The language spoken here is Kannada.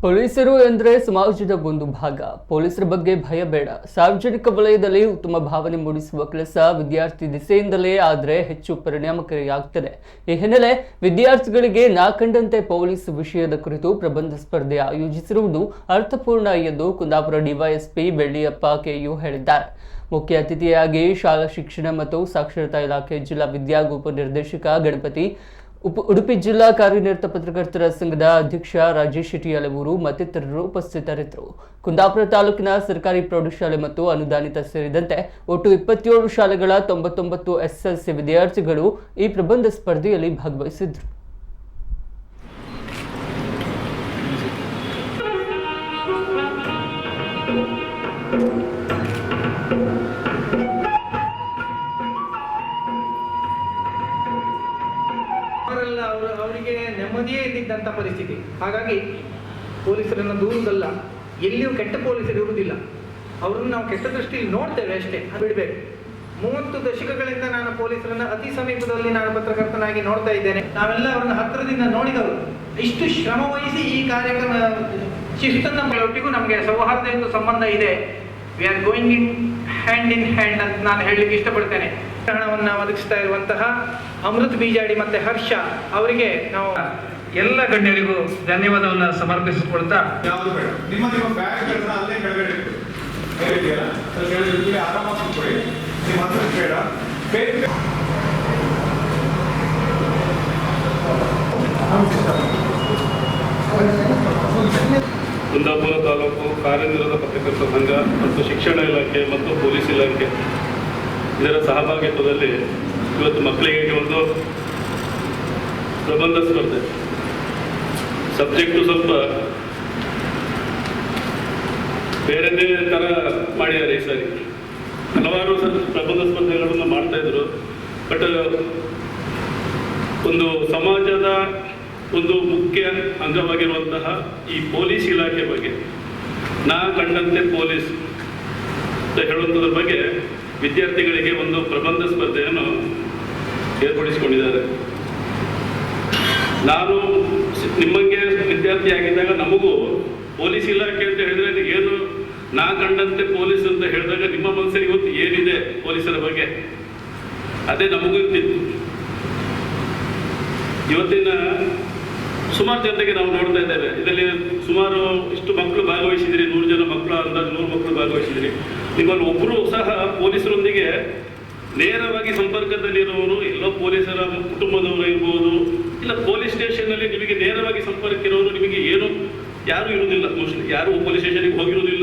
ಪೊಲೀಸರು ಎಂದರೆ ಸಮಾಜದ ಒಂದು ಭಾಗ. ಪೊಲೀಸರ ಬಗ್ಗೆ ಭಯ ಬೇಡ. ಸಾರ್ವಜನಿಕ ವಲಯದಲ್ಲಿ ಉತ್ತಮ ಭಾವನೆ ಮೂಡಿಸುವ ಕೆಲಸ ವಿದ್ಯಾರ್ಥಿ ದಿಸೆಯಿಂದಲೇ ಆದರೆ ಹೆಚ್ಚು ಪರಿಣಾಮಕಾರಿಯಾಗುತ್ತದೆ. ಈ ಹಿನ್ನೆಲೆ ವಿದ್ಯಾರ್ಥಿಗಳಿಗೆ ನಾ ಕಂಡಂತೆ ಪೊಲೀಸ್ ವಿಷಯದ ಕುರಿತು ಪ್ರಬಂಧ ಸ್ಪರ್ಧೆ ಆಯೋಜಿಸಿರುವುದು ಅರ್ಥಪೂರ್ಣ ಎಂದು ಕುಂದಾಪುರ ಡಿವೈಎಸ್ಪಿ ಬೆಳ್ಳಿಯಪ್ಪ ಕೆಯು ಹೇಳಿದ್ದಾರೆ. ಮುಖ್ಯ ಅತಿಥಿಯಾಗಿ ಶಾಲಾ ಶಿಕ್ಷಣ ಮತ್ತು ಸಾಕ್ಷರತಾ ಇಲಾಖೆ ಜಿಲ್ಲಾ ವಿದ್ಯಾಗ ಉಪನಿರ್ದೇಶಕ ಗಣಪತಿ, ಉಡುಪಿ ಜಿಲ್ಲಾ ಕಾರ್ಯನಿರತ ಪತ್ರಕರ್ತರ ಸಂಘದ ಅಧ್ಯಕ್ಷ ರಾಜೇಶ್ ಶೆಟ್ಟಿ ಅಲವೂರು ಮತ್ತಿತರರು ಉಪಸ್ಥಿತರಿದ್ದರು. ಕುಂದಾಪುರ ತಾಲೂಕಿನ ಸರ್ಕಾರಿ ಪ್ರೌಢಶಾಲೆ ಮತ್ತು ಅನುದಾನಿತ ಸೇರಿದಂತೆ ಒಟ್ಟು 27 ಶಾಲೆಗಳ 99 ಎಸ್ಎಸ್ಎಲ್ಸಿ ವಿದ್ಯಾರ್ಥಿಗಳು ಈ ಪ್ರಬಂಧ ಸ್ಪರ್ಧೆಯಲ್ಲಿ ಭಾಗವಹಿಸಿದ್ರು. ಅವರಿಗೆ ನೆಮ್ಮದಿಯೇ ಇದ್ದಿದ್ದಂಥ ಪರಿಸ್ಥಿತಿ. ಹಾಗಾಗಿ ಪೊಲೀಸರನ್ನು ದೂರುವುದಲ್ಲ, ಎಲ್ಲಿಯೂ ಕೆಟ್ಟ ಪೊಲೀಸರು ಇರುವುದಿಲ್ಲ. ಅವರನ್ನು ನಾವು ಕೆಟ್ಟ ದೃಷ್ಟಿಯಲ್ಲಿ ನೋಡ್ತೇವೆ ಅಷ್ಟೇ, ಬಿಡಬೇಕು. 30 ದಶಕಗಳಿಂದ ನಾನು ಪೊಲೀಸರನ್ನು ಅತಿ ಸಮೀಪದಲ್ಲಿ ನಾನು ಪತ್ರಕರ್ತನಾಗಿ ನೋಡ್ತಾ ಇದ್ದೇನೆ. ನಾವೆಲ್ಲ ಅವರನ್ನು ಹತ್ತಿರದಿಂದ ನೋಡಿದವರು. ಇಷ್ಟು ಶ್ರಮ ವಹಿಸಿ ಈ ಕಾರ್ಯಕ್ರಮ ಶಿಸ್ತನ್ನೊಟ್ಟಿಗೂ ನಮಗೆ ಸೌಹಾರ್ದಯುತ ಸಂಬಂಧ ಇದೆ. We are going in hand ಅಂತ ನಾನು ಹೇಳಲಿಕ್ಕೆ ಇಷ್ಟಪಡ್ತೇನೆ. ಹಣವನ್ನು ಒದಗಿಸ್ತಾ ಇರುವಂತಹ ಅಮೃತ್ ಬೀಜಾಡಿ ಮತ್ತೆ ಹರ್ಷ ಅವರಿಗೆ ನಾವು ಎಲ್ಲ ಗಣ್ಯರಿಗೂ ಧನ್ಯವಾದವನ್ನು ಸಮರ್ಪಿಸಿಕೊಳ್ತಾ, ಯಾವುದು ಬೇಡ, ನಿಮ್ಮ ಬ್ಯಾಗ್ಗಳನ್ನ ಅಲ್ಲೇ ಕೆಳಗಡೆ ಆರಾಮಾಗಿ ಕೂತ್ಕೊಳ್ಳಿ. ನಿಮ್ಮ ಹತ್ರ ಬೇಡ. ಕುಂದಾಪುರ ತಾಲೂಕು ಕಾರ್ಯನಿರತ ಪತ್ರಕರ್ತರ ಸಂಘ ಮತ್ತು ಶಿಕ್ಷಣ ಇಲಾಖೆ ಮತ್ತು ಪೊಲೀಸ್ ಇಲಾಖೆ ಇದರ ಸಹಭಾಗಿತ್ವದಲ್ಲಿ ಇವತ್ತು ಮಕ್ಕಳಿಗೆ ಒಂದು ಪ್ರಬಂಧ ಸ್ಪರ್ಧೆ. ಸಬ್ಜೆಕ್ಟು ಸ್ವಲ್ಪ ಬೇರೆದೇ ಥರ ಮಾಡಿದ್ದಾರೆ. ಈ ಸಾರಿ ಹಲವಾರು ಪ್ರಬಂಧ ಸ್ಪರ್ಧೆಗಳನ್ನು ಮಾಡ್ತಾಯಿದ್ರು. ಬಟ್ ಒಂದು ಸಮಾಜದ ಒಂದು ಮುಖ್ಯ ಅಂಗವಾಗಿರುವಂತಹ ಈ ಪೊಲೀಸ್ ಇಲಾಖೆ ಬಗ್ಗೆ, ನಾ ಕಂಡಂತೆ ಪೊಲೀಸ್ ಅಂತ ಹೇಳುವಂಥದ್ರ ಬಗ್ಗೆ ವಿದ್ಯಾರ್ಥಿಗಳಿಗೆ ಒಂದು ಪ್ರಬಂಧ ಸ್ಪರ್ಧೆಯನ್ನು ಏರ್ಪಡಿಸಿಕೊಂಡಿದ್ದಾರೆ. ನಾನು ನಿಮ್ಮಂಗೆ ವಿದ್ಯಾರ್ಥಿಯಾಗಿದ್ದಾಗ ನಮಗೂ ಪೊಲೀಸ್ ಇಲಾಖೆ ಅಂತ ಹೇಳಿದ್ರೆ ಏನು, ನಾ ಕಂಡಂತೆ ಪೊಲೀಸ್ ಅಂತ ಹೇಳಿದಾಗ ನಿಮ್ಮ ಮನಸ್ಸಿಗೆ ಇವತ್ತು ಏನಿದೆ ಪೊಲೀಸರ ಬಗ್ಗೆ, ಅದೇ ನಮಗೂ ಇರ್ತಿತ್ತು. ಇವತ್ತಿನ ಸುಮಾರು ಜನತೆಗೆ ನಾವು ನೋಡ್ತಾ ಇದ್ದೇವೆ. ಇದರಲ್ಲಿ ಸುಮಾರು ಇಷ್ಟು ಮಕ್ಕಳು ಭಾಗವಹಿಸಿದಿರಿ, 100 ಜನ ಮಕ್ಕಳು, ಅಂದಾಜು 100 ಮಕ್ಕಳು ಭಾಗವಹಿಸಿದಿರಿ. ನಿಮ್ಮಲ್ಲಿ ಒಬ್ಬರು ಸಹ ಪೊಲೀಸರೊಂದಿಗೆ ನೇರವಾಗಿ ಸಂಪರ್ಕದಲ್ಲಿರುವವರು, ಎಲ್ಲೋ ಪೊಲೀಸರ ಕುಟುಂಬದವರು ಇರ್ಬೋದು, ಇಲ್ಲ ಪೊಲೀಸ್ ಸ್ಟೇಷನ್ನಲ್ಲಿ ನಿಮಗೆ ನೇರವಾಗಿ ಸಂಪರ್ಕ ಇರೋರು ನಿಮಗೆ ಏನು ಯಾರು ಇರುವುದಿಲ್ಲ. ಮೋಸ್ಟ್ಲಿ ಯಾರು ಪೊಲೀಸ್ ಸ್ಟೇಷನ್ಗೆ ಹೋಗಿರೋದಿಲ್ಲ.